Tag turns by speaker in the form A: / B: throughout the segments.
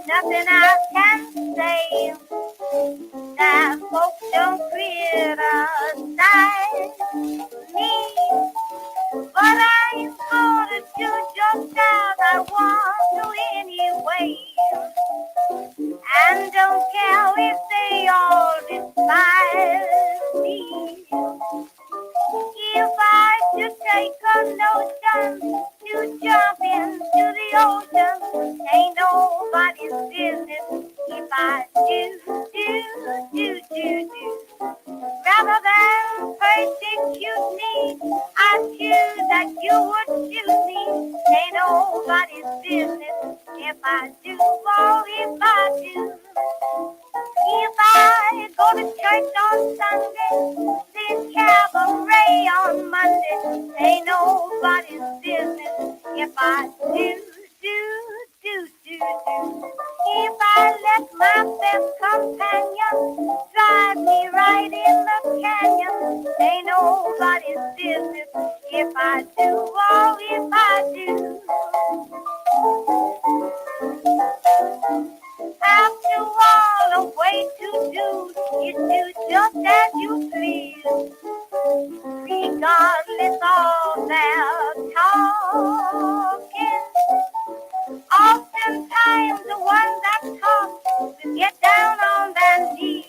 A: nothing I can say that folks don't criticize me. But I'm gonna do just as I want to anyway. And don't care if they all despise me. If I should take a notion to jump into the ocean, ain't nobody's business if I do. Rather than persecute me, I choose that you would choose me. Ain't nobody's business if I do or if I do. If I go to church on Sunday, then cabaret on Monday, ain't nobody's business if I do. If I let my best companion drive me right in the canyon, ain't nobody's business if I do or if I do. After all, a way to do is do just as you please, regardless of their talking. Oftentimes the ones that talk will get down on their knees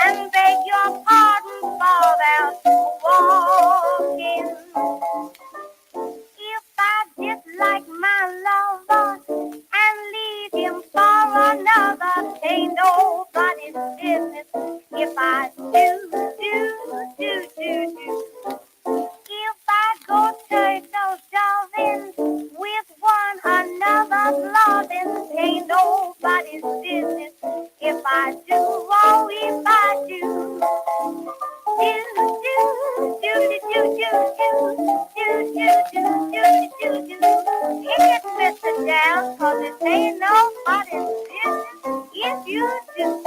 A: and beg your pardon for their walking. If I dislike my lover and leave him for another, ain't nobody's business if I do. If I go turtle shoving with one another's loving, ain't nobody's business if I do or if I do. It Mr. Down, 'cause it ain't nobody's business if you do.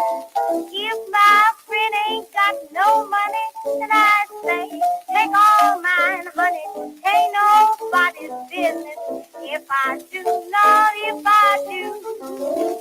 A: If my friend ain't got no money, then I'd say, take all mine, honey. Ain't nobody's business if I do, not if I do.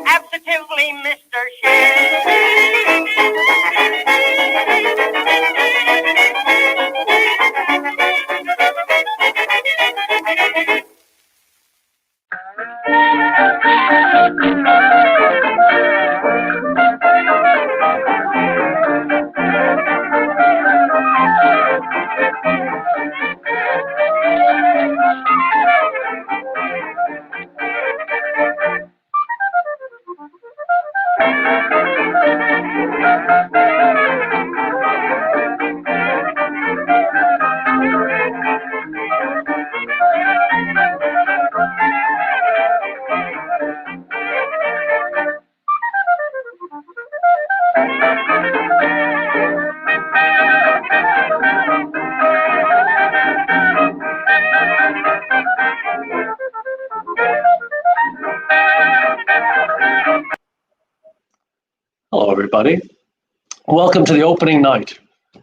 A: Absolutely, Mr. Sheriff.
B: Hello, everybody. Welcome to the opening night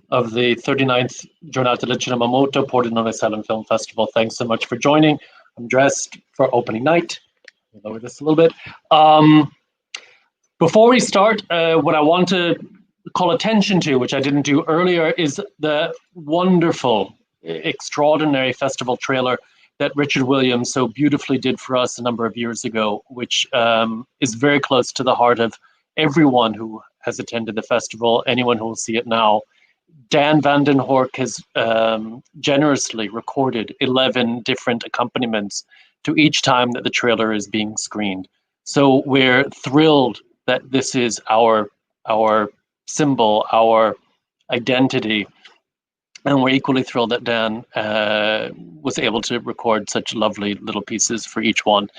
B: of the 39th Giornata del Cinema Muto Pordenone Silent Film Festival. Thanks so much for joining. I'm dressed for opening night. Let me lower this a little bit. Before we start, what I want to call attention to, which I didn't do earlier, is the wonderful, extraordinary festival trailer that Richard Williams so beautifully did for us a number of years ago, which is very close to the heart of everyone who has attended the festival, anyone who will see it now. Dan van den Horck has generously recorded 11 different accompaniments to each time that the trailer is being screened. So we're thrilled that this is our symbol, our identity. And we're equally thrilled that Dan was able to record such lovely little pieces for each one.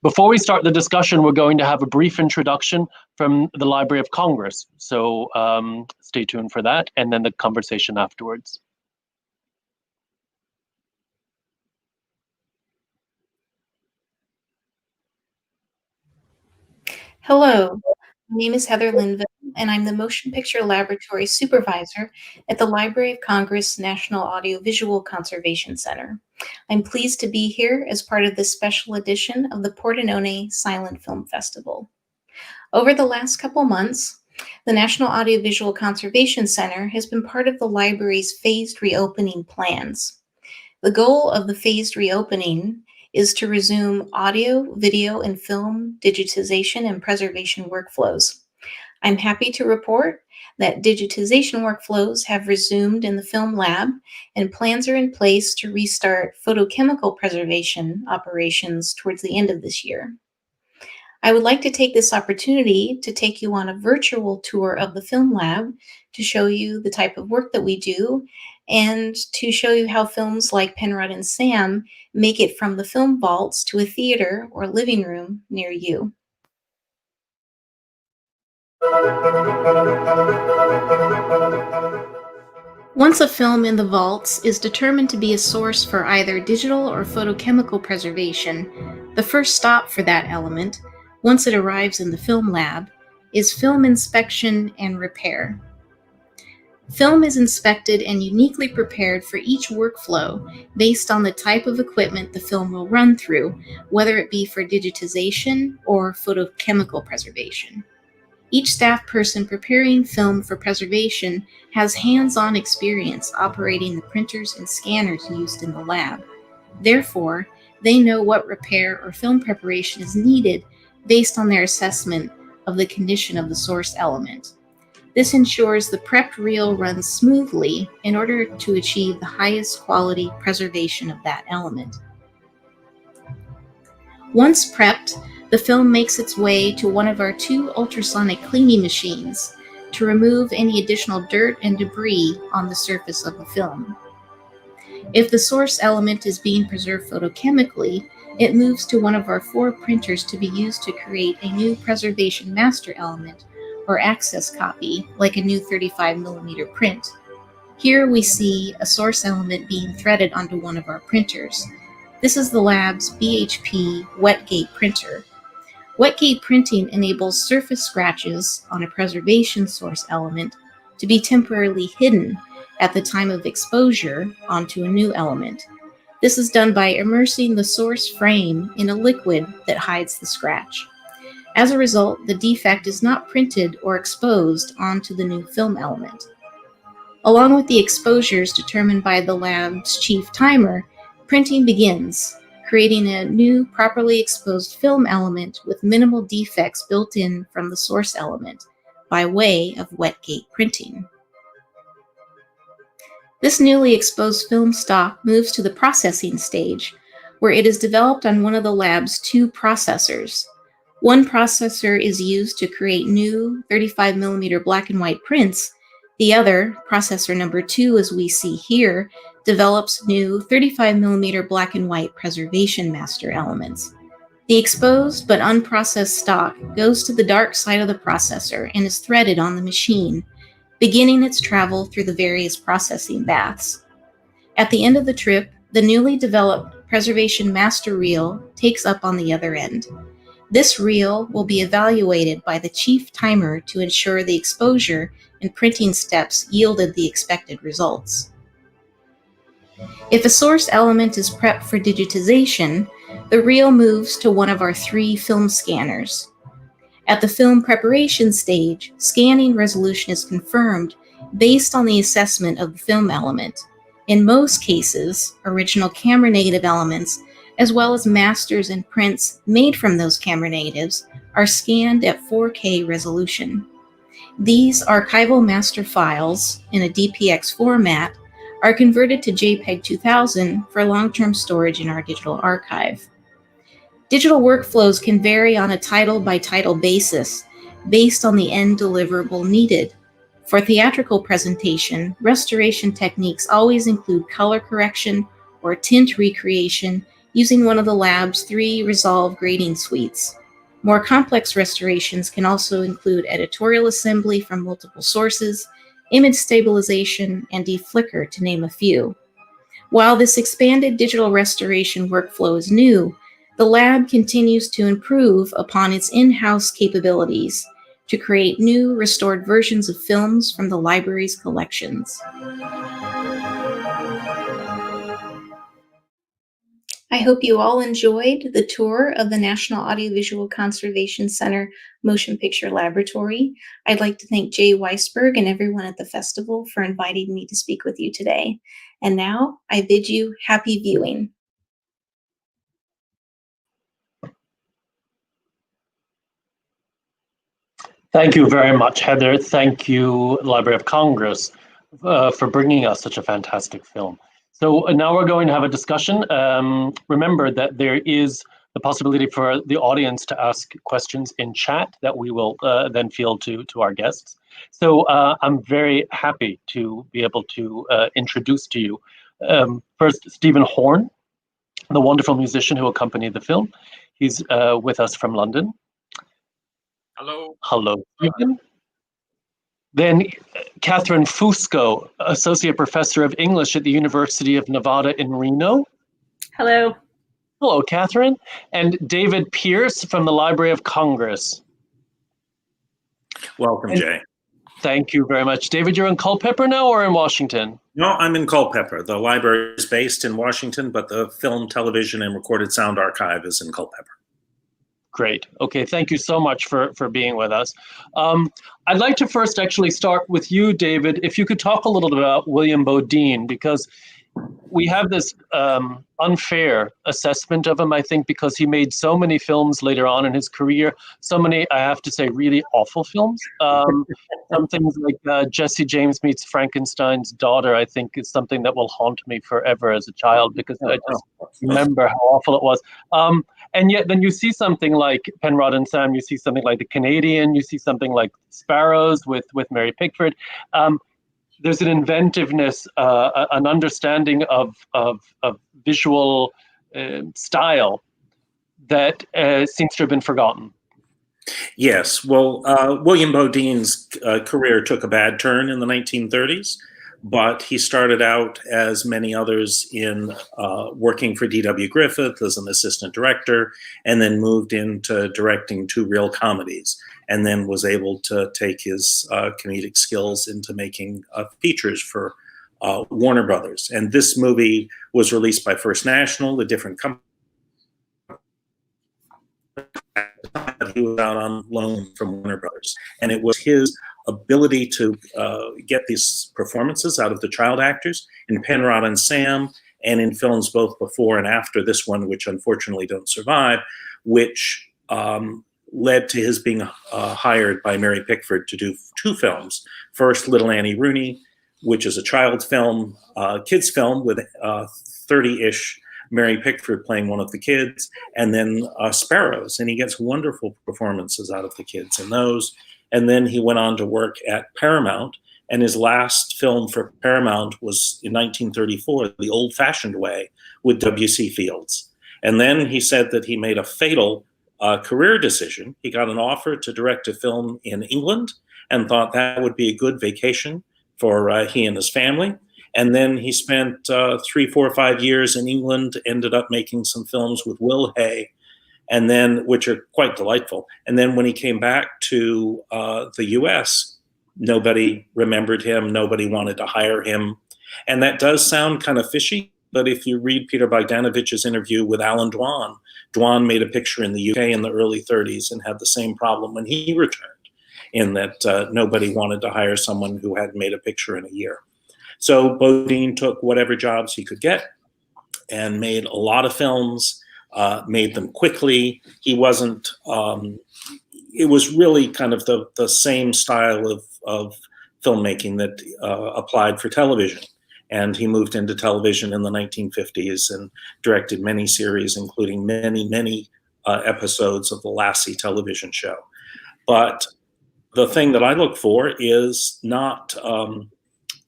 B: Before we start the discussion, we're going to have a brief introduction from the Library of Congress. So stay tuned for that, and then the conversation afterwards.
C: Hello, my name is Heather Linville, and I'm the Motion Picture Laboratory Supervisor at the Library of Congress National Audiovisual Conservation Center. I'm pleased to be here as part of this special edition of the Pordenone Silent Film Festival. Over the last couple months, the National Audiovisual Conservation Center has been part of the library's phased reopening plans. The goal of the phased reopening is to resume audio, video, and film digitization and preservation workflows. I'm happy to report that digitization workflows have resumed in the film lab, and plans are in place to restart photochemical preservation operations towards the end of this year. I would like to take this opportunity to take you on a virtual tour of the film lab to show you the type of work that we do and to show you how films like PENROD and SAM make it from the film vaults to a theater or living room near you. Once a film in the vaults is determined to be a source for either digital or photochemical preservation, the first stop for that element, once it arrives in the film lab, is film inspection and repair. Film is inspected and uniquely prepared for each workflow based on the type of equipment the film will run through, whether it be for digitization or photochemical preservation. Each staff person preparing film for preservation has hands-on experience operating the printers and scanners used in the lab. Therefore, they know what repair or film preparation is needed based on their assessment of the condition of the source element. This ensures the prepped reel runs smoothly in order to achieve the highest quality preservation of that element. Once prepped, the film makes its way to one of our 2 ultrasonic cleaning machines to remove any additional dirt and debris on the surface of the film. If the source element is being preserved photochemically, it moves to one of our 4 printers to be used to create a new preservation master element, or access copy, like a new 35mm print. Here we see a source element being threaded onto one of our printers. This is the lab's BHP wet-gate printer. Wet-gate printing enables surface scratches on a preservation source element to be temporarily hidden at the time of exposure onto a new element. This is done by immersing the source frame in a liquid that hides the scratch. As a result, the defect is not printed or exposed onto the new film element. Along with the exposures determined by the lab's chief timer, printing begins, creating a new properly exposed film element with minimal defects built in from the source element by way of wet-gate printing. This newly exposed film stock moves to the processing stage, where it is developed on one of the lab's 2 processors. One processor is used to create new 35mm black and white prints. The other, processor number 2, as we see here, develops new 35mm black and white preservation master elements. The exposed but unprocessed stock goes to the dark side of the processor and is threaded on the machine, beginning its travel through the various processing baths. At the end of the trip, the newly developed preservation master reel takes up on the other end. This reel will be evaluated by the chief timer to ensure the exposure and printing steps yielded the expected results. If a source element is prepped for digitization, the reel moves to one of our 3 film scanners. At the film preparation stage, scanning resolution is confirmed based on the assessment of the film element. In most cases, original camera negative elements, as well as masters and prints made from those camera negatives, are scanned at 4K resolution. These archival master files in a DPX format are converted to JPEG 2000 for long-term storage in our digital archive. Digital workflows can vary on a title-by-title basis based on the end deliverable needed. For theatrical presentation, restoration techniques always include color correction or tint recreation using one of the lab's 3 Resolve grading suites. More complex restorations can also include editorial assembly from multiple sources, image stabilization, and deflicker, to name a few. While this expanded digital restoration workflow is new, the lab continues to improve upon its in-house capabilities to create new restored versions of films from the library's collections. I hope you all enjoyed the tour of the National Audiovisual Conservation Center Motion Picture Laboratory. I'd like to thank Jay Weissberg and everyone at the festival for inviting me to speak with you today. And now I bid you happy viewing.
B: Thank you very much, Heather. Thank you, Library of Congress, for bringing us such a fantastic film. So now we're going to have a discussion. Remember that there is the possibility for the audience to ask questions in chat that we will then field to our guests. So I'm very happy to be able to introduce to you first Stephen Horne, the wonderful musician who accompanied the film. He's with us from London.
D: Hello.
B: Hello, Stephen. Then Katherine Fusco, Associate Professor of English at the University of Nevada in Reno.
E: Hello.
B: Hello, Katherine. And David Pierce from the Library of Congress.
D: Welcome, Jay.
B: Thank you very much. David, you're in Culpeper now or in Washington?
D: No, I'm in Culpeper. The library is based in Washington, but the film, television, and recorded sound archive is in Culpeper.
B: Great. Okay, thank you so much for being with us. I'd like to first actually start with you, David, if you could talk a little bit about William Beaudine, because we have this unfair assessment of him, I think, because he made so many films later on in his career, so many, I have to say, really awful films. Some things like Jesse James Meets Frankenstein's Daughter, I think, is something that will haunt me forever as a child, because I just remember how awful it was. And yet then you see something like Penrod and Sam, you see something like The Canadian, you see something like Sparrows with Mary Pickford. There's an inventiveness, an understanding of visual style that seems to have been forgotten.
D: Yes, well, William Beaudine's career took a bad turn in the 1930s, but he started out, as many others, in working for D.W. Griffith as an assistant director, and then moved into directing two real comedies, and then was able to take his comedic skills into making features for Warner Brothers. And this movie was released by First National, a different company. He was out on loan from Warner Brothers, and it was his ability to get these performances out of the child actors in Penrod and Sam, and in films both before and after this one, which unfortunately don't survive, which led to his being hired by Mary Pickford to do two films. First, Little Annie Rooney, which is a child film, kids film with 30-ish Mary Pickford playing one of the kids, and then Sparrows, and he gets wonderful performances out of the kids in those. And then he went on to work at Paramount, and his last film for Paramount was in 1934, The Old-Fashioned Way, with W.C. Fields. And then he said that he made a fatal career decision. He got an offer to direct a film in England and thought that would be a good vacation for he and his family. And then he spent 3, 4, 5 years in England, ended up making some films with Will Hay, and then, which are quite delightful. And then when he came back to the US, nobody remembered him, nobody wanted to hire him. And that does sound kind of fishy, but if you read Peter Bogdanovich's interview with Alan Dwan, Dwan made a picture in the UK in the early 30s and had the same problem when he returned, in that nobody wanted to hire someone who hadn't made a picture in a year. So Beaudine took whatever jobs he could get and made a lot of films, made them quickly. He wasn't, it was really kind of the same style of filmmaking that applied for television. And he moved into television in the 1950s and directed many series, including many episodes of the Lassie television show. But the thing that I look for is not,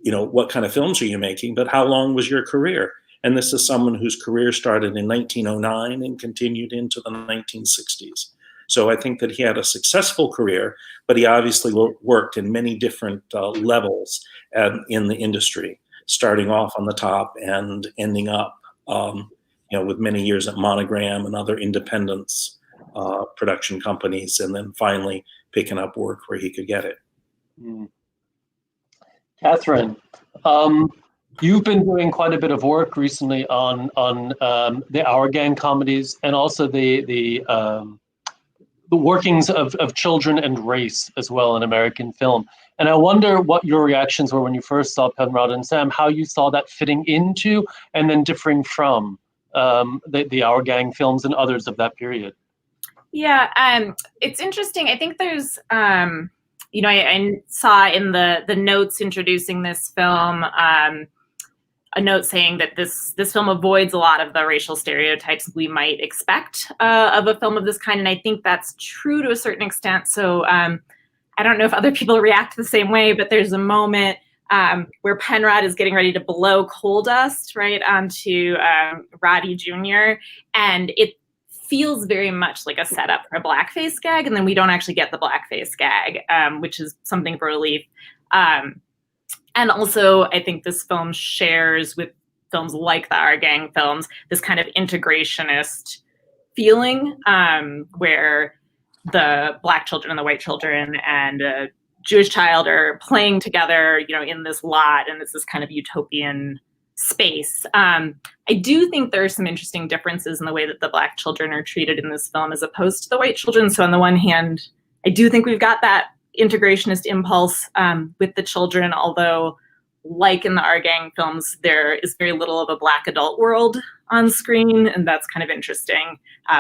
D: what kind of films are you making, but how long was your career? And this is someone whose career started in 1909 and continued into the 1960s. So I think that he had a successful career, but he obviously worked in many different levels in the industry, starting off on the top and ending up, with many years at Monogram and other independents, production companies, and then finally picking up work where he could get it.
B: Mm. Katherine, you've been doing quite a bit of work recently on the Our Gang comedies, and also the workings of children and race as well in American film. And I wonder what your reactions were when you first saw Penrod and Sam, how you saw that fitting into and then differing from the Our Gang films and others of that period.
E: Yeah, it's interesting. I think there's I saw in the notes introducing this film a note saying that this film avoids a lot of the racial stereotypes we might expect of a film of this kind, and I think that's true to a certain extent. So I don't know if other people react the same way, but there's a moment where Penrod is getting ready to blow coal dust right onto Roddy Jr., and it feels very much like a setup for a blackface gag, and then we don't actually get the blackface gag, which is something of a relief. And also, I think this film shares with films like the Our Gang films this kind of integrationist feeling, where the black children and the white children and a Jewish child are playing together, in this lot, and it's this kind of utopian space. I do think there are some interesting differences in the way that the black children are treated in this film as opposed to the white children. So on the one hand, I do think we've got that integrationist impulse with the children, although like in the Our Gang films, there is very little of a black adult world on screen, and that's kind of interesting.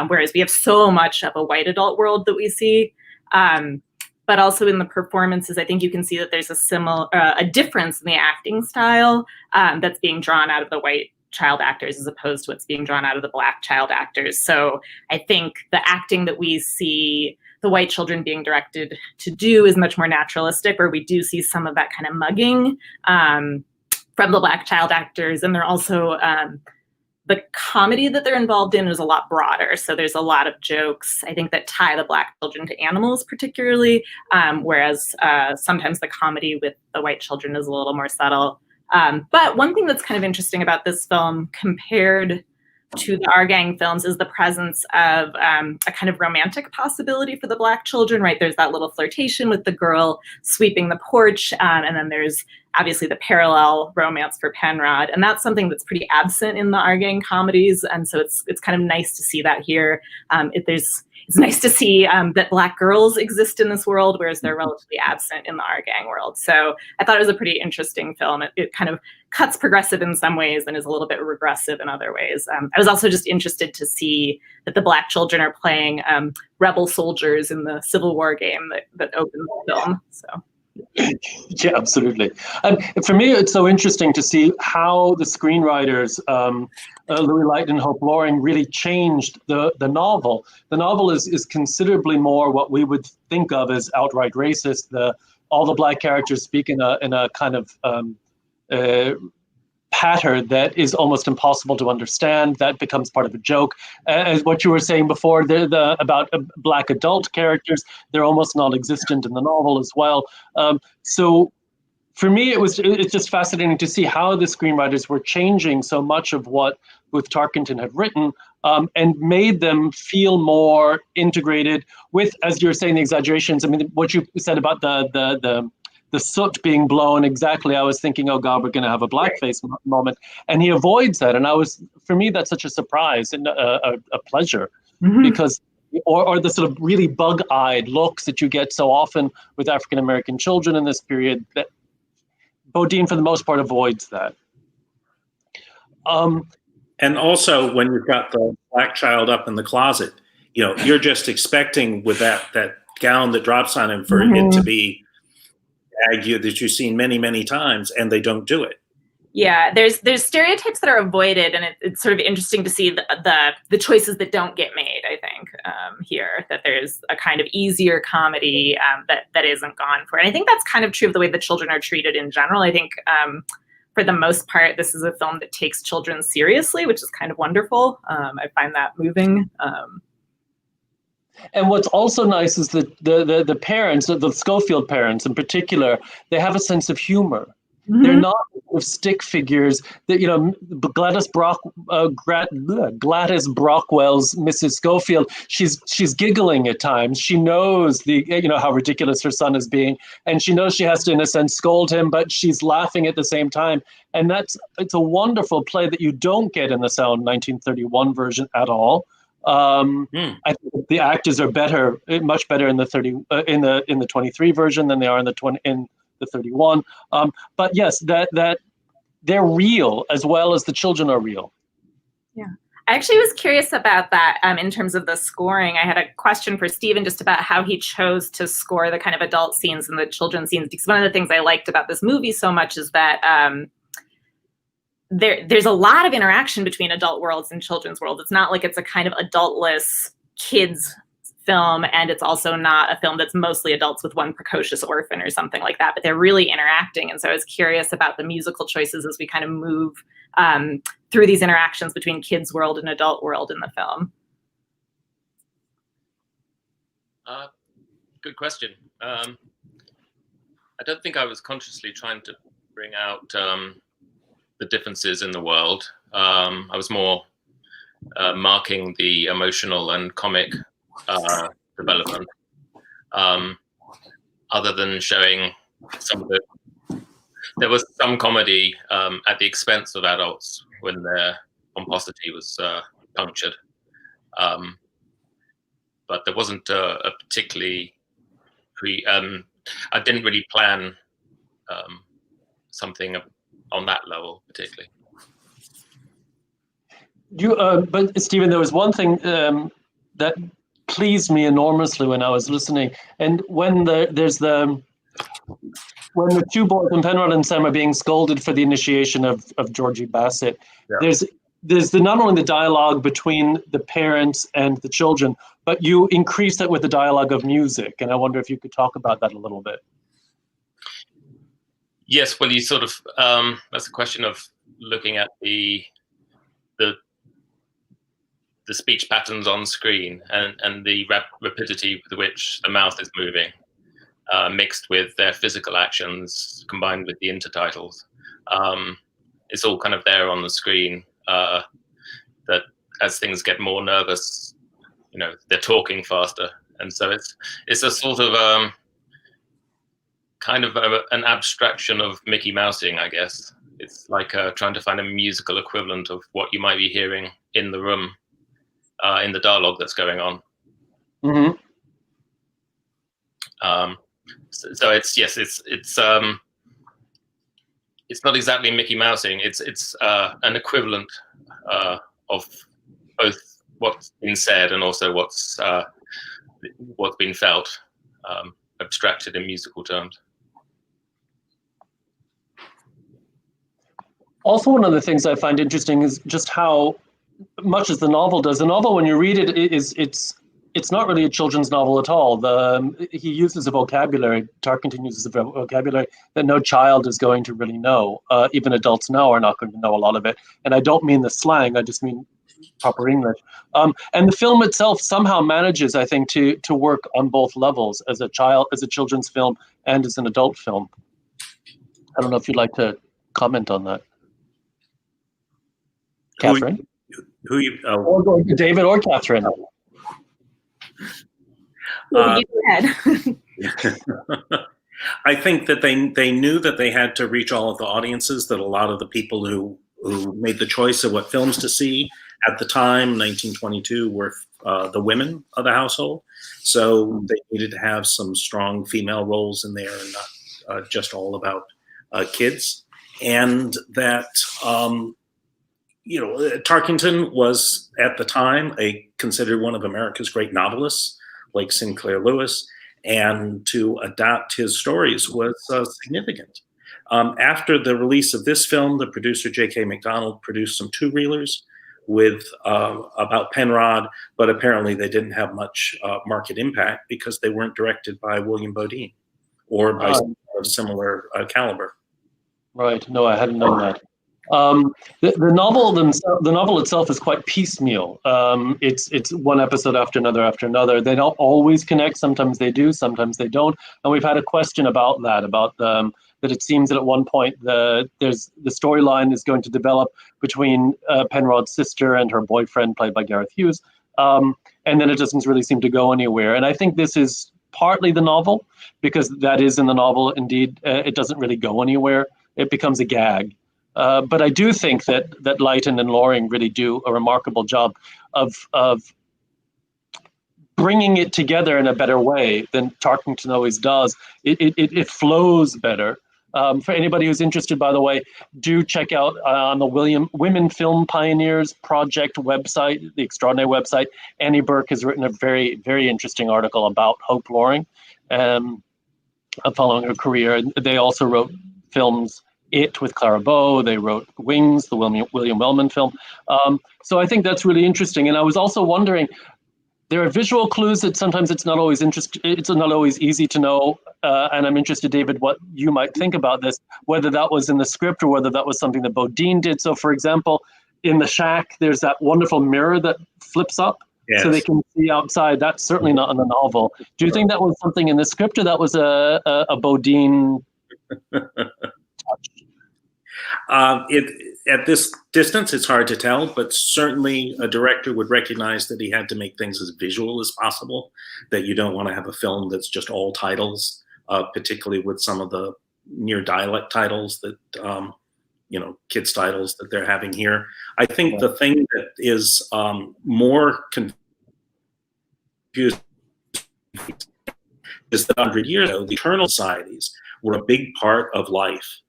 E: Whereas we have so much of a white adult world that we see. But also in the performances, I think you can see that there's a difference in the acting style that's being drawn out of the white child actors as opposed to what's being drawn out of the black child actors. So I think the acting that we see the white children being directed to do is much more naturalistic, where we do see some of that kind of mugging from the black child actors. And they're also the comedy that they're involved in is a lot broader. So there's a lot of jokes, I think, that tie the Black children to animals particularly, whereas sometimes the comedy with the white children is a little more subtle. But one thing that's kind of interesting about this film compared to the Our Gang films is the presence of a kind of romantic possibility for the Black children, right? There's that little flirtation with the girl sweeping the porch, and then there's obviously the parallel romance for Penrod, and that's something that's pretty absent in the Our Gang comedies, and so it's kind of nice to see that here. It's nice to see that Black girls exist in this world, whereas they're relatively absent in the Our Gang world. So I thought it was a pretty interesting film. It kind of cuts progressive in some ways and is a little bit regressive in other ways. I was also just interested to see that the Black children are playing rebel soldiers in the Civil War game that opened the film. So.
B: Yeah, absolutely. For me, it's so interesting to see how the screenwriters, Louis Leighton and Hope Loring, really changed the novel. The novel is considerably more what we would think of as outright racist. All the Black characters speak in a kind of patter that is almost impossible to understand. That becomes part of a joke. As what you were saying before, about Black adult characters, they're almost non-existent in the novel as well. So for me, it's just fascinating to see how the screenwriters were changing so much of what Booth Tarkington had written, and made them feel more integrated with, as you were saying, the exaggerations. I mean, what you said about the soot being blown, exactly. I was thinking, oh God, we're going to have a blackface moment, and he avoids that. And for me, that's such a surprise and a pleasure, because, or the sort of really bug-eyed looks that you get so often with African-American children in this period, that Beaudine, for the most part, avoids that.
D: And also, when you've got the Black child up in the closet, you're just expecting with that gown that drops on him for it to be that you've seen many, many times, and they don't do it.
E: Yeah, there's stereotypes that are avoided, and it's sort of interesting to see the choices that don't get made. I think here that there's a kind of easier comedy that isn't gone for, and I think that's kind of true of the way the children are treated in general. I think for the most part, this is a film that takes children seriously, which is kind of wonderful. I find that moving.
B: And what's also nice is that the parents, the Schofield parents in particular, they have a sense of humor. They're not stick figures that, Gladys Brockwell's Mrs. Schofield, she's giggling at times. She knows how ridiculous her son is being, and she knows she has to, in a sense, scold him, but she's laughing at the same time. And it's a wonderful play that you don't get in the Sound 1931 version at all. I think the actors are much better in the 23 version than they are in the 31. But yes, that they're real as well as the children are real.
E: Yeah, I actually was curious about that in terms of the scoring. I had a question for Stephen just about how he chose to score the kind of adult scenes and the children's scenes, because one of the things I liked about this movie so much is that there's a lot of interaction between adult worlds and children's worlds. It's not like it's a kind of adultless kids film, and it's also not a film that's mostly adults with one precocious orphan or something like that, but they're really interacting. And so I was curious about the musical choices as we kind of move through these interactions between kids world and adult world in the film.
F: Good question. I don't think I was consciously trying to bring out the differences in the world. I was more marking the emotional and comic development, other than showing some of it. There was some comedy at the expense of adults when their pomposity was punctured, but there wasn't a particularly I didn't really plan something on that level particularly.
B: But Stephen, there was one thing that pleased me enormously when I was listening, and when the two boys, when Penrod and Sam are being scolded for the initiation of Georgie Bassett, there's not only the dialogue between the parents and the children, but you increase that with the dialogue of music, and I wonder if you could talk about that a little bit.
F: Yes, well, you sort of that's a question of looking at the the speech patterns on screen and the rapidity with which the mouth is moving, mixed with their physical actions combined with the intertitles. It's all kind of there on the screen, that as things get more nervous, they're talking faster. And so it's a sort of kind of an abstraction of Mickey Mousing, I guess. It's like trying to find a musical equivalent of what you might be hearing in the room, in the dialogue that's going on.
B: Mm-hmm.
F: So it's not exactly Mickey Mousing. It's an equivalent of both what's been said and also what's been felt, abstracted in musical terms.
B: Also, one of the things I find interesting is just how much as the novel does. The novel, when you read it, it's not really a children's novel at all. He uses a vocabulary, Tarkington uses a vocabulary that no child is going to really know. Even adults now are not going to know a lot of it. And I don't mean the slang, I just mean proper English. And the film itself somehow manages, I think, to work on both levels, as a children's film and as an adult film. I don't know if you'd like to comment on that. Katherine? Or David or Katherine.
E: Well, you go ahead.
D: I think that they knew that they had to reach all of the audiences, that a lot of the people who made the choice of what films to see at the time, 1922, were the women of the household. So they needed to have some strong female roles in there and not just all about kids. And that, Tarkington was at the time considered one of America's great novelists, like Sinclair Lewis, and to adapt his stories was significant. After the release of this film, the producer J.K. MacDonald produced some two-reelers with about Penrod, but apparently they didn't have much market impact because they weren't directed by William Beaudine or by of similar caliber.
B: Right. No, I hadn't known that. The novel itself is quite piecemeal. It's one episode after another. They don't always connect. Sometimes they do, sometimes they don't. And we've had a question about that, that it seems that at one point the storyline is going to develop between Penrod's sister and her boyfriend, played by Gareth Hughes, and then it doesn't really seem to go anywhere. And I think this is partly the novel, because that is in the novel. Indeed, it doesn't really go anywhere. It becomes a gag. But I do think that Leighton and Loring really do a remarkable job of bringing it together in a better way than Tarkington always does. It flows better. For anybody who's interested, by the way, do check out on the Women Film Pioneers Project website, the extraordinary website. Annie Burke has written a very, very interesting article about Hope Loring, following her career. And they also wrote films. It with Clara Bow, they wrote Wings, the William Wellman film. So I think that's really interesting. And I was also wondering, there are visual clues that sometimes it's not always easy to know. And I'm interested, David, what you might think about this, whether that was in the script or whether that was something that Beaudine did. So, for example, in the shack, there's that wonderful mirror that flips up. Yes. So they can see outside. That's certainly not in the novel. Do you think that was something in the script, or that was a Beaudine touch?
D: At this distance, it's hard to tell, but certainly a director would recognize that he had to make things as visual as possible, that you don't want to have a film that's just all titles, particularly with some of the near dialect titles that, kids' titles that they're having here. I think the thing that is more confusing is that 100 years ago, the eternal societies were a big part of life.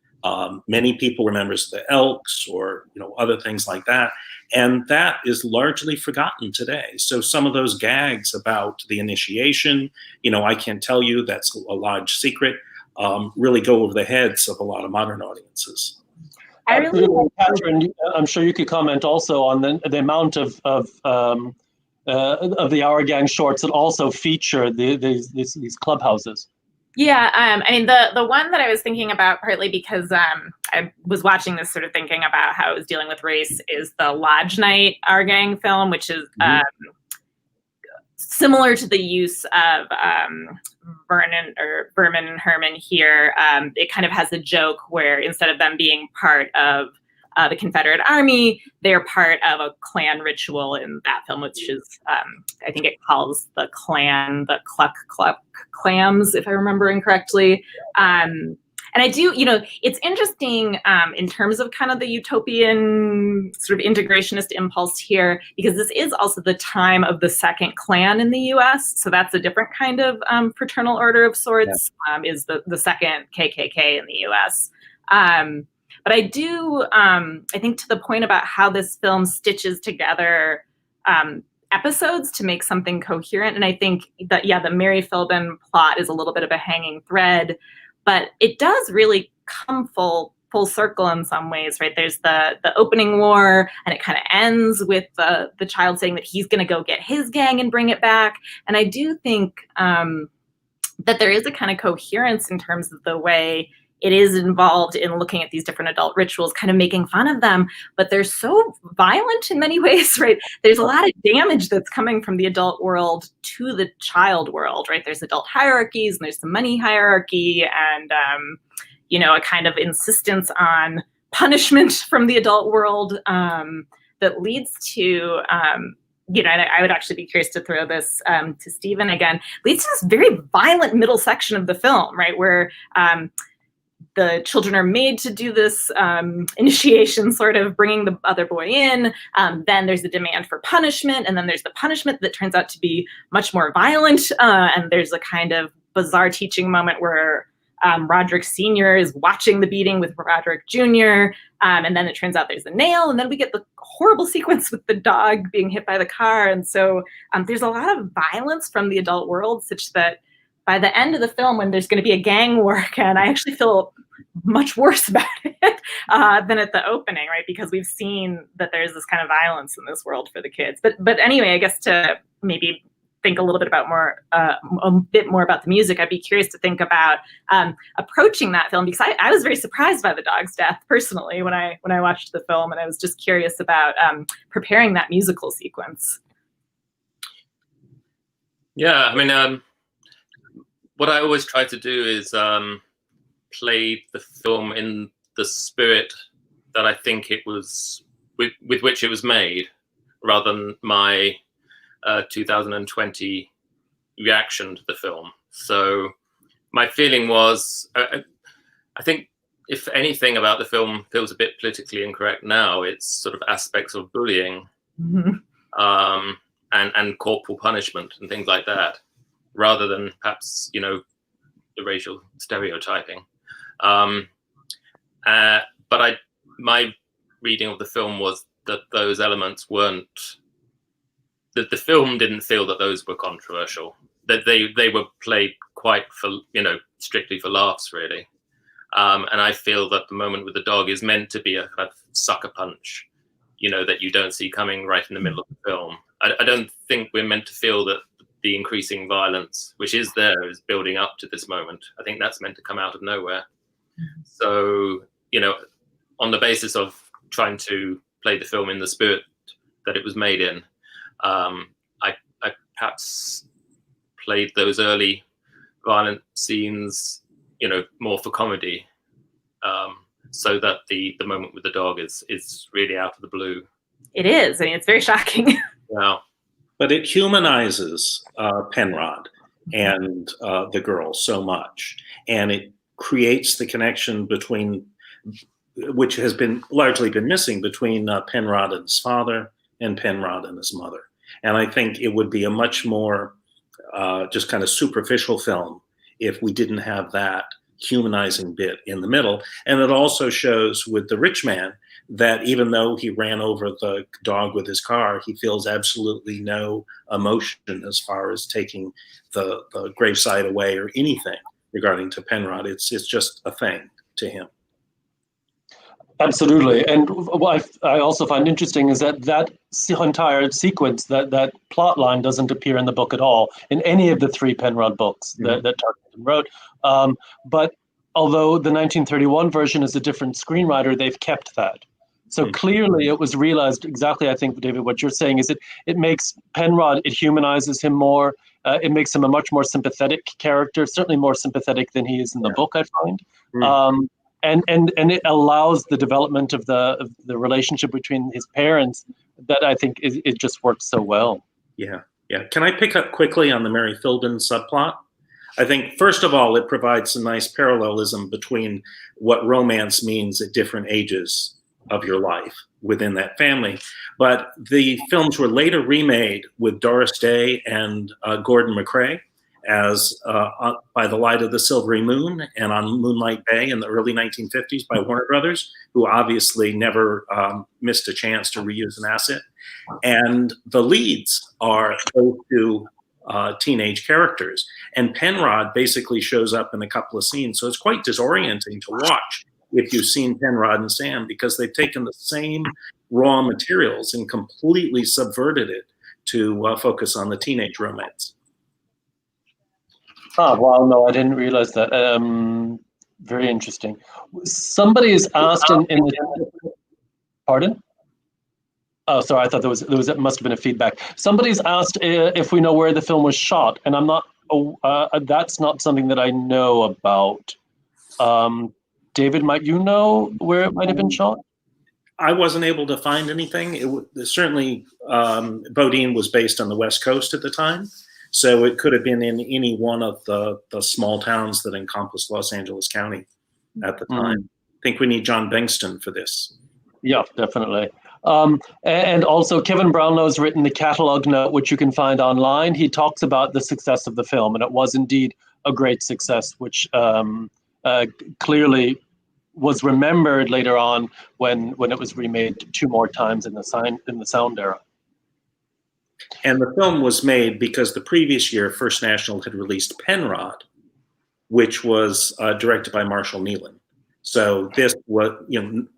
D: Many people were members of the Elks or other things like that, and that is largely forgotten today. So some of those gags about the initiation, I can't tell you, that's a large secret, really go over the heads of a lot of modern audiences.
B: Katherine, I'm sure you could comment also on the amount of the Our Gang shorts that also feature these clubhouses.
E: Yeah, I mean the one that I was thinking about partly because I was watching this sort of thinking about how it was dealing with race is the Lodge Night Our Gang film, which is similar to the use of Vernon or Berman and Herman here. It kind of has a joke where instead of them being part of the Confederate Army, they're part of a Klan ritual in that film, which is, I think it calls the Klan the Cluck Cluck Clams, if I'm remembering correctly. And I do, it's interesting in terms of kind of the utopian sort of integrationist impulse here, because this is also the time of the second Klan in the US. So that's a different kind of fraternal order of sorts, is the second KKK in the US. But I do, I think to the point about how this film stitches together episodes to make something coherent. And I think that, the Mary Philbin plot is a little bit of a hanging thread, but it does really come full circle in some ways, right? There's the opening war, and it kind of ends with the child saying that he's going to go get his gang and bring it back. And I do think that there is a kind of coherence in terms of the way it is involved in looking at these different adult rituals, kind of making fun of them, but they're so violent in many ways, right? There's a lot of damage that's coming from the adult world to the child world, right? There's adult hierarchies, and there's the money hierarchy, and, a kind of insistence on punishment from the adult world that leads to, and I would actually be curious to throw this to Stephen again, leads to this very violent middle section of the film, right? Where the children are made to do this initiation, sort of bringing the other boy in. Then there's the demand for punishment, and then there's the punishment that turns out to be much more violent. And there's a kind of bizarre teaching moment where Roderick Sr. is watching the beating with Roderick Jr. And then it turns out there's a nail, and then we get the horrible sequence with the dog being hit by the car. And so there's a lot of violence from the adult world, such that by the end of the film, when there's going to be a gang war, and I actually feel much worse about it than at the opening, right? Because we've seen that there's this kind of violence in this world for the kids. But anyway, I guess to maybe think a little bit about a bit more about the music, I'd be curious to think about approaching that film, because I was very surprised by the dog's death personally when I watched the film, and I was just curious about preparing that musical sequence.
F: Yeah, I mean, what I always try to do is play the film in the spirit that I think it was, with which it was made, rather than my 2020 reaction to the film. So my feeling was, I think if anything about the film feels a bit politically incorrect now, it's sort of aspects of bullying and corporal punishment and things like that, rather than perhaps, the racial stereotyping. But my reading of the film was that those elements weren't, that the film didn't feel that those were controversial, that they were played quite for, strictly for laughs, really. And I feel that the moment with the dog is meant to be a kind of sucker punch, that you don't see coming right in the middle of the film. I don't think we're meant to feel that the increasing violence, which is there, is building up to this moment. I think that's meant to come out of nowhere. So, on the basis of trying to play the film in the spirit that it was made in, I perhaps played those early violent scenes, more for comedy, so that the moment with the dog is really out of the blue.
E: It is. I mean, it's very shocking.
F: Yeah.
D: But it humanizes Penrod and the girl so much, and it creates the connection between, which has been largely been missing, between Penrod and his father and Penrod and his mother. And I think it would be a much more just kind of superficial film if we didn't have that humanizing bit in the middle. And it also shows with the rich man that even though he ran over the dog with his car, he feels absolutely no emotion as far as taking the graveside away or anything regarding to Penrod. It's just a thing to him.
B: Absolutely. And what I also find interesting is that entire sequence, that plot line doesn't appear in the book at all, in any of the three Penrod books that Tarkington wrote. But although the 1931 version is a different screenwriter, they've kept that. So clearly it was realized exactly, I think, David, what you're saying is it makes Penrod, it humanizes him more. It makes him a much more sympathetic character, certainly more sympathetic than he is in the book, I find. And it allows the development of the relationship between his parents that I think it just works so well.
D: Yeah. Can I pick up quickly on the Mary Filden subplot? I think, first of all, it provides some nice parallelism between what romance means at different ages of your life within that family. But the films were later remade with Doris Day and Gordon MacRae as By the Light of the Silvery Moon and On Moonlight Bay in the early 1950s by Warner Brothers, who obviously never missed a chance to reuse an asset. And the leads are those two teenage characters. And Penrod basically shows up in a couple of scenes. So it's quite disorienting to watch if you've seen Penrod and Sam, because they've taken the same raw materials and completely subverted it to focus on the teenage romance.
B: Oh, wow, no, I didn't realize that. Very interesting. Somebody is asked in the... Pardon? Oh, sorry, I thought it must have been a feedback. Somebody's asked if we know where the film was shot, and I'm not, that's not something that I know about. David, might you know where it might have been shot?
D: I wasn't able to find anything. Certainly, Beaudine was based on the West Coast at the time, so it could have been in any one of the small towns that encompassed Los Angeles County at the time. I think we need John Bengston for this.
B: Yeah, definitely. And also, Kevin Brownlow's written the catalog note, which you can find online. He talks about the success of the film, and it was indeed a great success, which clearly was remembered later on when it was remade 2 more times in the sound era.
D: And the film was made because the previous year, First National had released Penrod, which was directed by Marshall Nealon. So this was,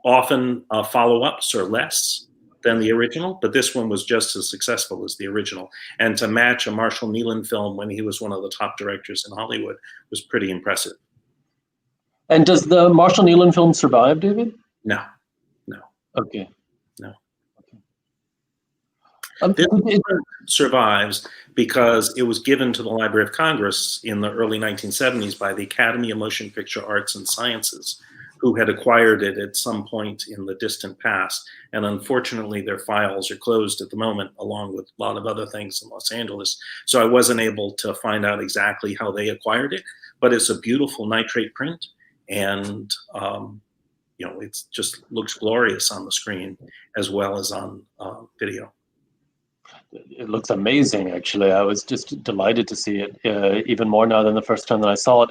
D: often follow-ups are less than the original, but this one was just as successful as the original. And to match a Marshall Nealon film when he was one of the top directors in Hollywood was pretty impressive.
B: And does the Marshall Nealon film survive, David?
D: No.
B: Okay.
D: No. This survives because it was given to the Library of Congress in the early 1970s by the Academy of Motion Picture Arts and Sciences, who had acquired it at some point in the distant past. And unfortunately, their files are closed at the moment, along with a lot of other things in Los Angeles. So I wasn't able to find out exactly how they acquired it, but it's a beautiful nitrate print. And, it just looks glorious on the screen as well as on video.
B: It looks amazing, actually. I was just delighted to see it, even more now than the first time that I saw it.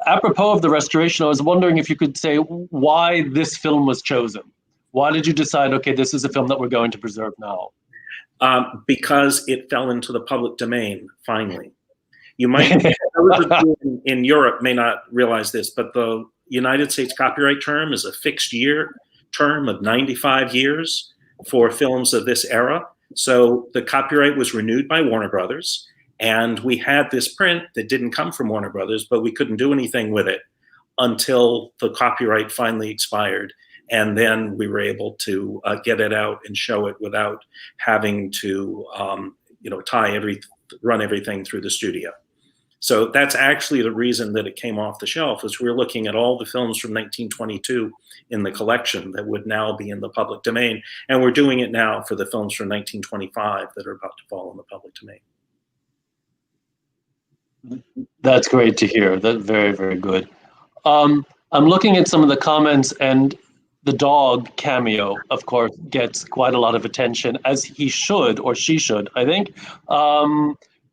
B: Apropos of the restoration, I was wondering if you could say why this film was chosen. Why did you decide, okay, this is a film that we're going to preserve now?
D: Because it fell into the public domain, finally. You might, in Europe, may not realize this, but the United States copyright term is a fixed year term of 95 years for films of this era. So the copyright was renewed by Warner Brothers, and we had this print that didn't come from Warner Brothers, but we couldn't do anything with it until the copyright finally expired. And then we were able to get it out and show it without having to, run everything through the studio. So that's actually the reason that it came off the shelf, is we're looking at all the films from 1922 in the collection that would now be in the public domain. And we're doing it now for the films from 1925 that are about to fall in the public domain.
B: That's great to hear. That's very, very good. I'm looking at some of the comments, and the dog cameo, of course, gets quite a lot of attention, as he should, or she should, I think,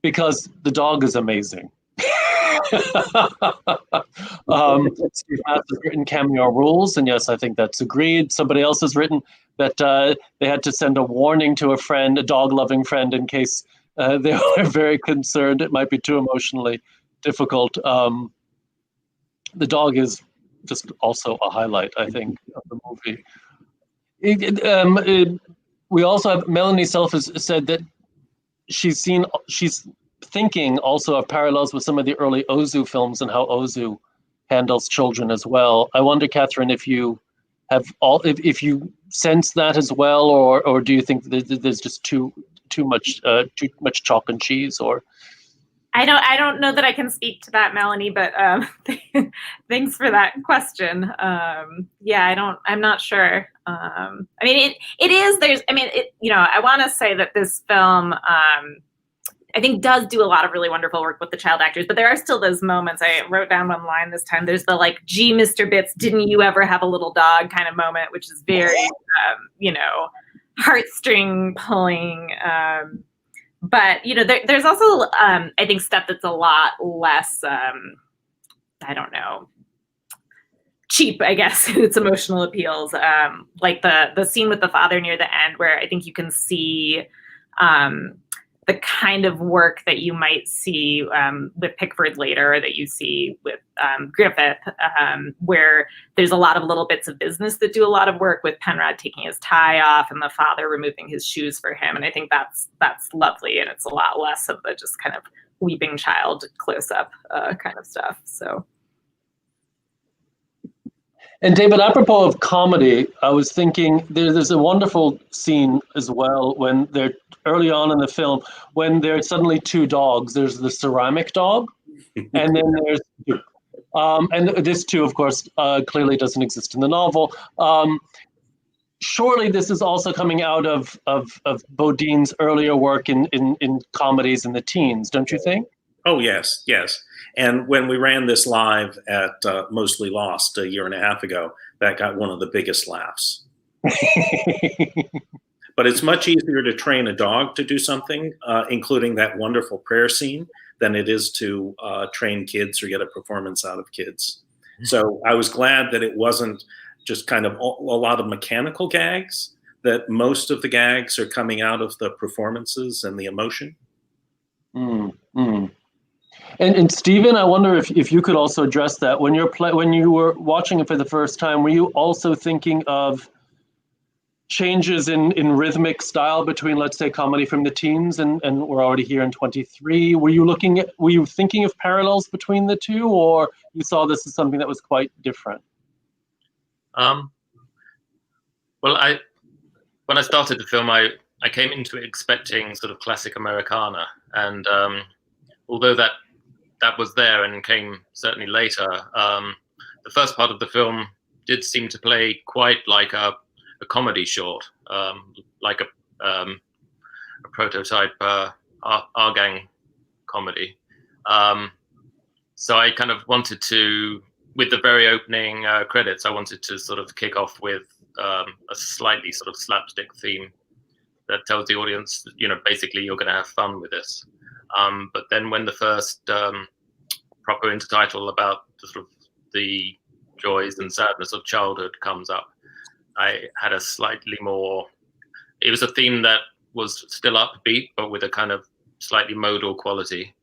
B: because the dog is amazing. Steve Matt has written cameo rules, and yes, I think that's agreed. Somebody else has written that they had to send a warning to a friend, a dog-loving friend, in case they were very concerned it might be too emotionally difficult. The dog is just also a highlight, I think, of the movie. We also have Melanie Self has said that she's thinking also of parallels with some of the early Ozu films and how Ozu handles children as well. I wonder, Katherine, if you if you sense that as well, or do you think that there's just too much chalk and cheese? Or
E: I don't know that I can speak to that, Melanie, but thanks for that question. Yeah, I'm not sure. I mean, it is, I want to say that this film, I think does do a lot of really wonderful work with the child actors, but there are still those moments. I wrote down one line this time. There's the like, gee, Mr. Bitts, didn't you ever have a little dog kind of moment, which is very, heartstring pulling. But, there's also, I think, stuff that's a lot less, I don't know, cheap, I guess, in its emotional appeals. Like the scene with the father near the end, where I think you can see the kind of work that you might see with Pickford later, or that you see with Griffith, where there's a lot of little bits of business that do a lot of work, with Penrod taking his tie off and the father removing his shoes for him. And I think that's lovely, and it's a lot less of the just kind of weeping child close up kind of stuff. So.
B: And David, apropos of comedy, I was thinking there's a wonderful scene as well when they're early on in the film, when there's suddenly two dogs. There's the ceramic dog, and then there's two. And this too, of course, clearly doesn't exist in the novel. Surely this is also coming out of Beaudine's earlier work in comedies in the teens, don't you think?
D: Oh, yes. And when we ran this live at Mostly Lost a year and a half ago, that got one of the biggest laughs. But it's much easier to train a dog to do something, including that wonderful prayer scene, than it is to train kids or get a performance out of kids. So I was glad that it wasn't just kind of a lot of mechanical gags, that most of the gags are coming out of the performances and the emotion.
B: And Stephen, I wonder if you could also address that. When you were watching it for the first time, were you also thinking of changes in rhythmic style between, let's say, comedy from the teens and we're already here in 23? Were you thinking of parallels between the two, or you saw this as something that was quite different?
F: Well, when I started the film, I came into it expecting sort of classic Americana, and although that was there and came certainly later, the first part of the film did seem to play quite like a comedy short, like a prototype our gang comedy. So I kind of wanted to, with the very opening credits, I wanted to sort of kick off with a slightly sort of slapstick theme that tells the audience, basically you're going to have fun with this. But then when the first proper intertitle about the joys and sadness of childhood comes up, I had a slightly more, it was a theme that was still upbeat, but with a kind of slightly modal quality,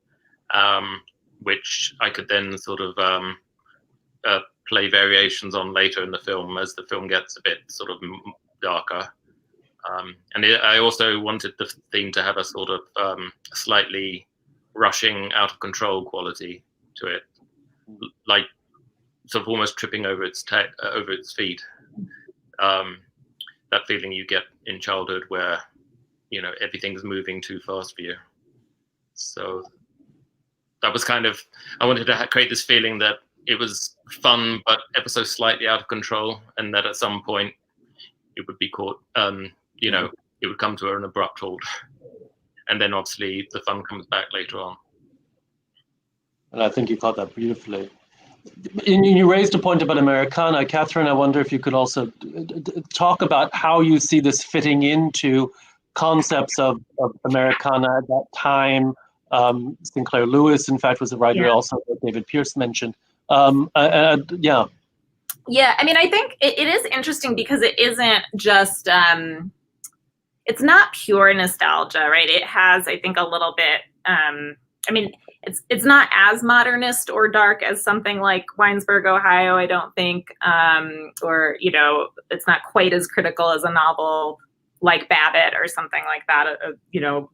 F: which I could then sort of play variations on later in the film as the film gets a bit sort of darker. And I also wanted the theme to have a sort of slightly rushing, out of control quality to it, like sort of almost tripping over its feet. That feeling you get in childhood where, everything's moving too fast for you. So that was kind of, I wanted to create this feeling that it was fun, but ever so slightly out of control, and that at some point it would be caught, it would come to an abrupt halt. And then obviously the fun comes back later on.
B: And I think you caught that beautifully. You raised a point about Americana. Katherine, I wonder if you could also talk about how you see this fitting into concepts of Americana at that time. Sinclair Lewis, in fact, was a writer also that David Pierce mentioned. Yeah.
E: Yeah, I mean, I think it is interesting because it isn't just, it's not pure nostalgia, right? It has, I think, a little bit, it's not as modernist or dark as something like Weissberg, Ohio, I don't think, or it's not quite as critical as a novel like Babbitt or something like that,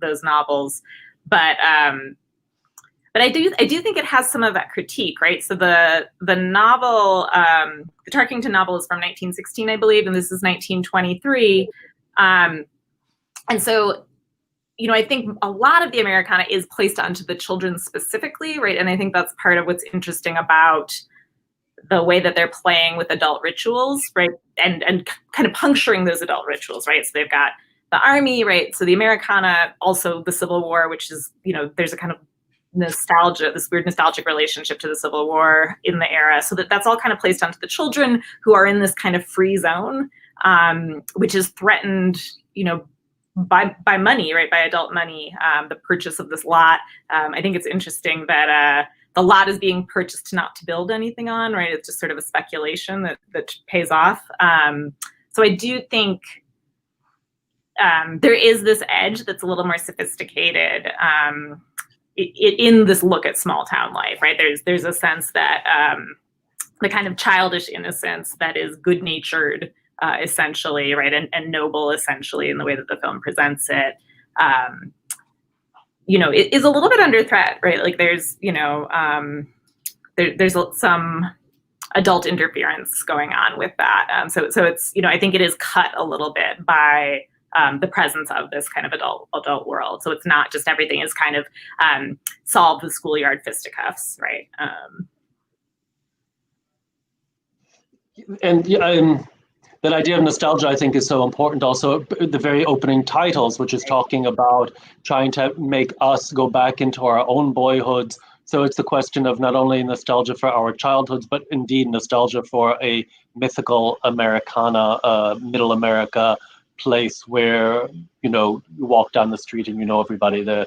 E: those novels, but I do think it has some of that critique, right? So the novel, the Tarkington novel is from 1916, I believe, and this is 1923, and so I think a lot of the Americana is placed onto the children specifically, right? And I think that's part of what's interesting about the way that they're playing with adult rituals, right? And kind of puncturing those adult rituals, right? So they've got the army, right? So the Americana, also the Civil War, which is, there's a kind of nostalgia, this weird nostalgic relationship to the Civil War in the era. So that's all kind of placed onto the children who are in this kind of free zone, which is threatened, by money, right? By adult money, the purchase of this lot. I think it's interesting that the lot is being purchased not to build anything on, right? It's just sort of a speculation that pays off. So I do think there is this edge that's a little more sophisticated in this look at small town life, right? There's a sense that the kind of childish innocence that is good-natured, essentially, right, and noble, essentially, in the way that the film presents it, it is a little bit under threat, right? Like there's some adult interference going on with that. So it's, I think it is cut a little bit by the presence of this kind of adult world. So it's not just everything is kind of solved with schoolyard fisticuffs, right?
B: That idea of nostalgia, I think, is so important. Also, the very opening titles, which is talking about trying to make us go back into our own boyhoods. So it's the question of not only nostalgia for our childhoods, but indeed nostalgia for a mythical Americana, middle America place where, you walk down the street and you know everybody there,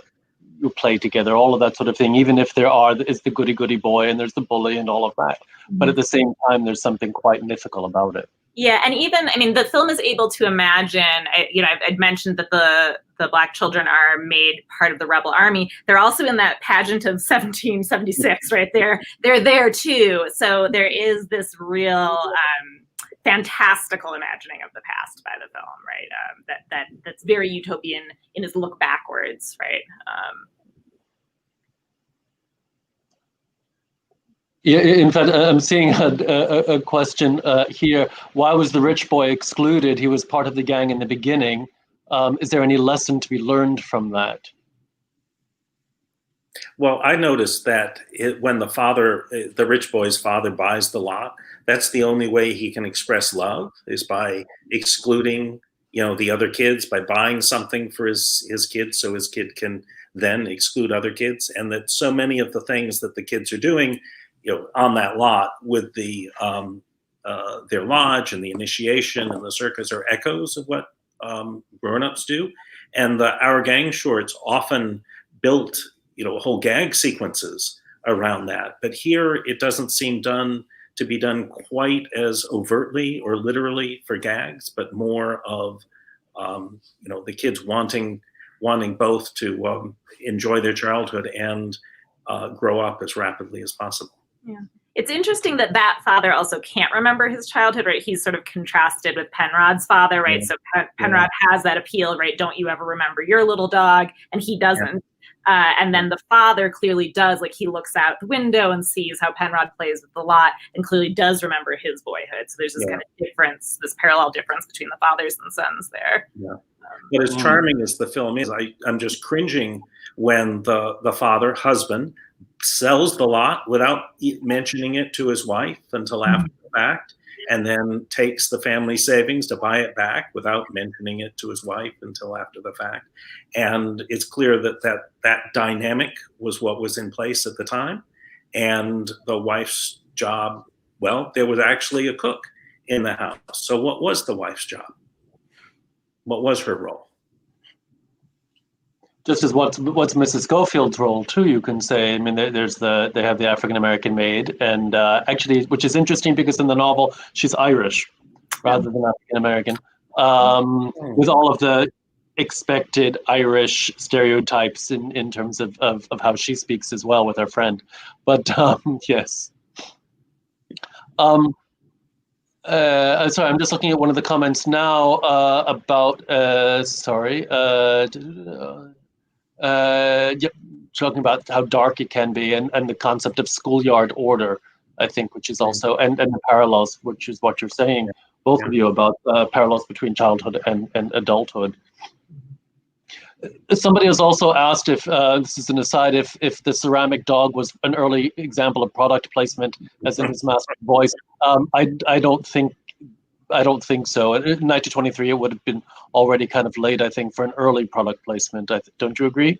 B: you play together, all of that sort of thing, even if is the goody boy and there's the bully and all of that. But at the same time, there's something quite mythical about it.
E: Yeah, and even, the film is able to imagine, I'd mentioned that the Black children are made part of the rebel army. They're also in that pageant of 1776, right? They're there too. So there is this real fantastical imagining of the past by the film, right? That's very utopian in its look backwards, right?
B: Yeah, in fact, I'm seeing a question here. Why was the rich boy excluded? He was part of the gang in the beginning. Is there any lesson to be learned from that?
D: Well, I noticed that when the rich boy's father buys the lot, that's the only way he can express love, is by excluding, the other kids, by buying something for his kid, so his kid can then exclude other kids. And that so many of the things that the kids are doing, on that lot with the their lodge and the initiation and the circus are echoes of what grown-ups do. And our gang shorts often built, whole gag sequences around that. But here it doesn't seem to be done quite as overtly or literally for gags, but more of, the kids wanting both to enjoy their childhood and grow up as rapidly as possible.
E: Yeah. It's interesting that father also can't remember his childhood, right? He's sort of contrasted with Penrod's father, right? Yeah. So Penrod has that appeal, right? Don't you ever remember your little dog? And he doesn't. Yeah. And then the father clearly does, like he looks out the window and sees how Penrod plays with the lot and clearly does remember his boyhood. So there's this kind of difference, this parallel difference between the fathers and sons there.
D: Yeah. But as charming as the film is, I'm just cringing when the father, husband, sells the lot without mentioning it to his wife until after the fact, and then takes the family savings to buy it back without mentioning it to his wife until after the fact. And it's clear that dynamic was what was in place at the time. And the wife's job, well, there was actually a cook in the house. So what was the wife's job? What was her role?
B: Just as what's Mrs. Schofield's role too, you can say. I mean, they have the African American maid, and actually, which is interesting because in the novel she's Irish rather than African American. With all of the expected Irish stereotypes in terms of how she speaks as well with her friend. But yes. Sorry, I'm just looking at one of the comments now about, talking about how dark it can be and the concept of schoolyard order, I think, which is also, and the parallels, which is what you're saying, both of you, about parallels between childhood and adulthood. Somebody has also asked if, this is an aside, if the ceramic dog was an early example of product placement, as in his master voice. I don't think so. In 1923, it would have been already kind of late, I think, for an early product placement. Don't you agree?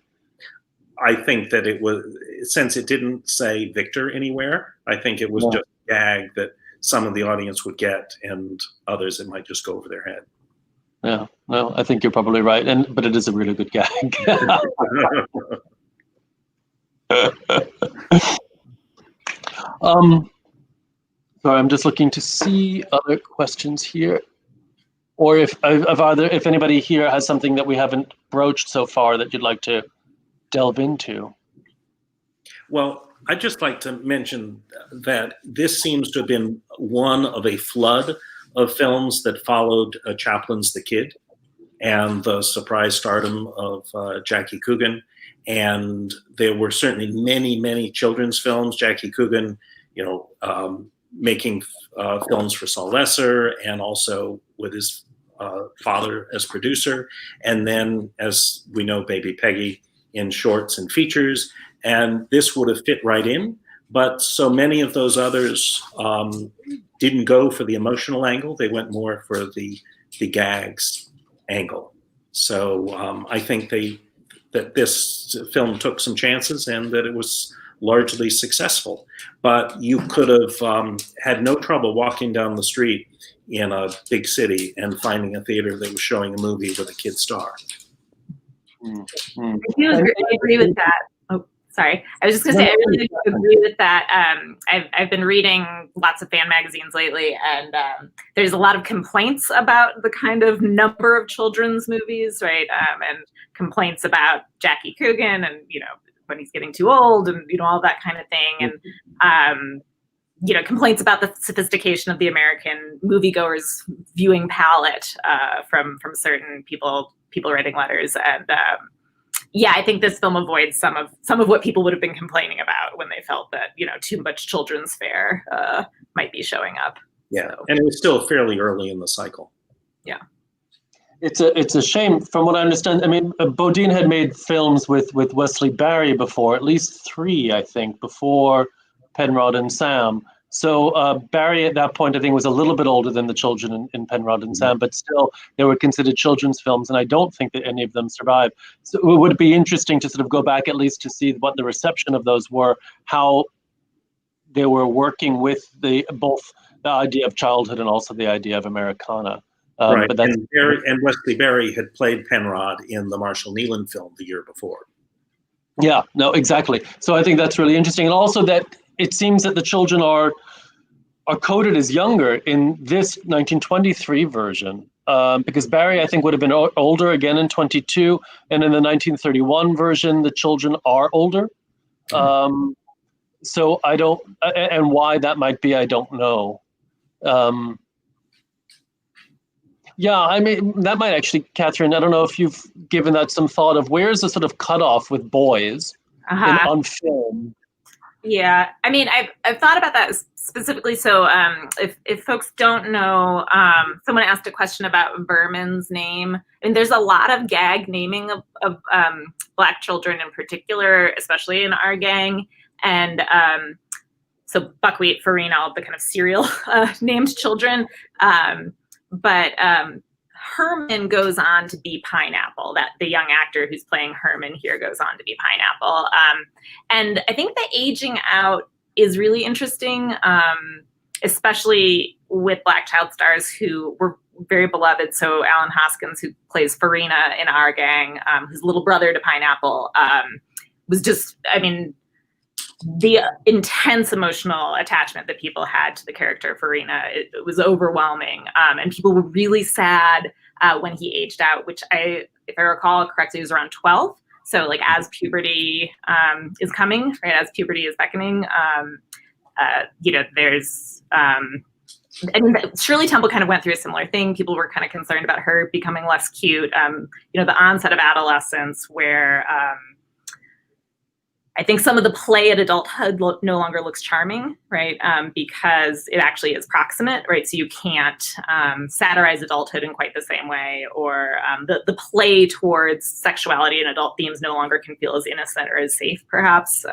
D: I think that it was, since it didn't say Victor anywhere, I think it was just a gag that some of the audience would get, and others it might just go over their head.
B: Yeah, no, I think you're probably right, but it is a really good gag. Sorry, I'm just looking to see other questions here, or if anybody here has something that we haven't broached so far that you'd like to delve into.
D: Well, I'd just like to mention that this seems to have been one of a flood of films that followed Chaplin's The Kid and the surprise stardom of Jackie Coogan. And there were certainly many, many children's films. Jackie Coogan, making films for Saul Lesser, and also with his father as producer. And then, as we know, Baby Peggy in shorts and features. And this would have fit right in. But so many of those others didn't go for the emotional angle. They went more for the gags angle. So I think that this film took some chances and that it was largely successful. But you could have had no trouble walking down the street in a big city and finding a theater that was showing a movie with a kid star.
E: I do agree with that. Oh, sorry. I was just going to say, I really agree with that. I've been reading lots of fan magazines lately, and there's a lot of complaints about the kind of number of children's movies, right? And complaints about Jackie Coogan and, when he's getting too old and, all that kind of thing. And, complaints about the sophistication of the American moviegoers' viewing palette from certain people writing letters. And I think this film avoids some of what people would have been complaining about when they felt that, too much children's fare might be showing up.
D: Yeah,
E: so.
D: And it was still fairly early in the cycle.
E: Yeah.
B: It's a shame, from what I understand. I mean, Beaudine had made films with Wesley Barry before, at least 3, I think, before Penrod and Sam. So Barry at that point, I think, was a little bit older than the children in Penrod and Sam, but still they were considered children's films, and I don't think that any of them survived. So it would be interesting to sort of go back at least to see what the reception of those were, how they were working with both the idea of childhood and also the idea of Americana.
D: Right,
B: but
D: and Wesley Barry had played Penrod in the Marshall Nealon film the year before.
B: Yeah, no, exactly. So I think that's really interesting. And also that it seems that the children are coded as younger in this 1923 version, because Barry, I think, would have been older again in 22, and in the 1931 version, the children are older. So I don't, and why that might be, I don't know. Yeah, I mean, that might actually, Katherine, I don't know if you've given that some thought of where's the sort of cutoff with boys on film.
E: Yeah, I mean, I've thought about that specifically. So if folks don't know, someone asked a question about Berman's name. I mean, there's a lot of gag naming of Black children in particular, especially in our gang. And so Buckwheat, Farina, all the kind of serial named children. But Herman goes on to be Pineapple. That the young actor who's playing Herman here goes on to be Pineapple. And I think the aging out is really interesting, especially with Black child stars who were very beloved. So Alan Hoskins, who plays Farina in our gang, who's little brother to Pineapple, was just, I mean, the intense emotional attachment that people had to the character of Farina, it was overwhelming. And people were really sad when he aged out, which if I recall correctly, was around 12. So like as puberty is coming, right, as puberty is beckoning, there's, I mean, Shirley Temple kind of went through a similar thing. People were kind of concerned about her becoming less cute. The onset of adolescence where I think some of the play at adulthood no longer looks charming, right? Because it actually is proximate, right? So you can't satirize adulthood in quite the same way, or the play towards sexuality and adult themes no longer can feel as innocent or as safe, perhaps.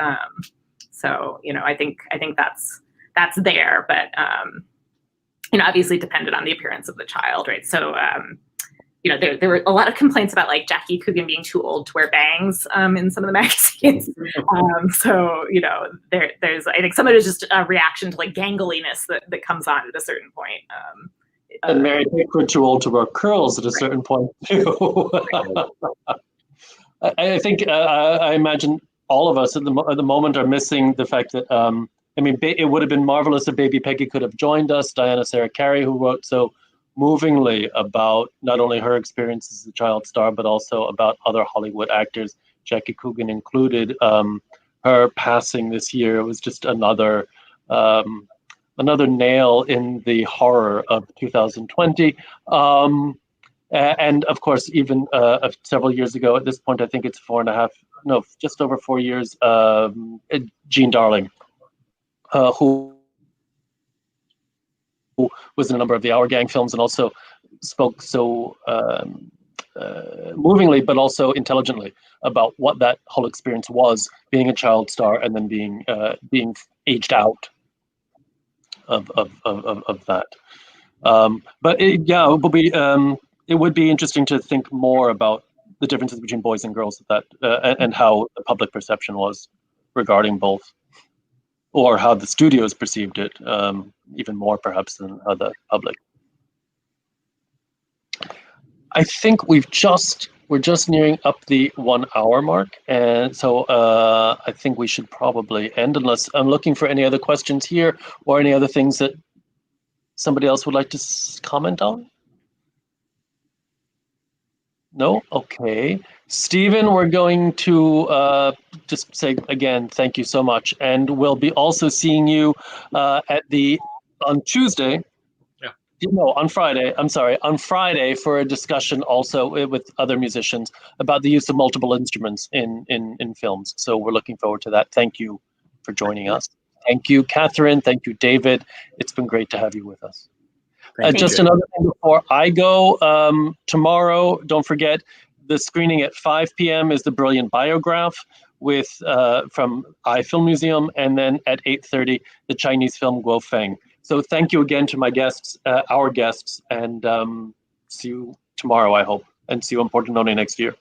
E: I think that's there, but obviously dependent on the appearance of the child, right? So. There were a lot of complaints about like Jackie Coogan being too old to wear bangs in some of the magazines. There's I think some of it is just a reaction to like gangliness that comes on at a certain point.
B: And Mary Pickford too old to wear curls at a certain point too. I think I imagine all of us at the moment are missing the fact that it would have been marvelous if Baby Peggy could have joined us. Diana Sarah Carey, who wrote so movingly about not only her experience as a child star, but also about other Hollywood actors, Jackie Coogan included. Her passing this year was just another nail in the horror of 2020. And of course, even several years ago, at this point, I think it's just over 4 years, Jean Darling, who was in a number of the Our Gang films and also spoke so movingly, but also intelligently about what that whole experience was, being a child star and then being aged out of that. But it would be interesting to think more about the differences between boys and girls and how the public perception was regarding both, or how the studios perceived it, even more perhaps than how the public. I think we're just nearing up the 1 hour mark, and so I think we should probably end, unless I'm looking for any other questions here or any other things that somebody else would like to comment on. No? Okay. Stephen, we're going to just say again, thank you so much. And we'll be also seeing you on Tuesday.
F: Yeah.
B: No, on Friday. I'm sorry, on Friday for a discussion also with other musicians about the use of multiple instruments in films. So we're looking forward to that. Thank you for joining us. Thank you, Katherine. Thank you, David. It's been great to have you with us. Just another thing before I go, tomorrow, don't forget, the screening at 5 p.m. is the brilliant biograph from iFilm Museum, and then at 8:30, the Chinese film Guo Feng. So thank you again to my guests, our guests, and see you tomorrow, I hope, and see you in Pordenone next year.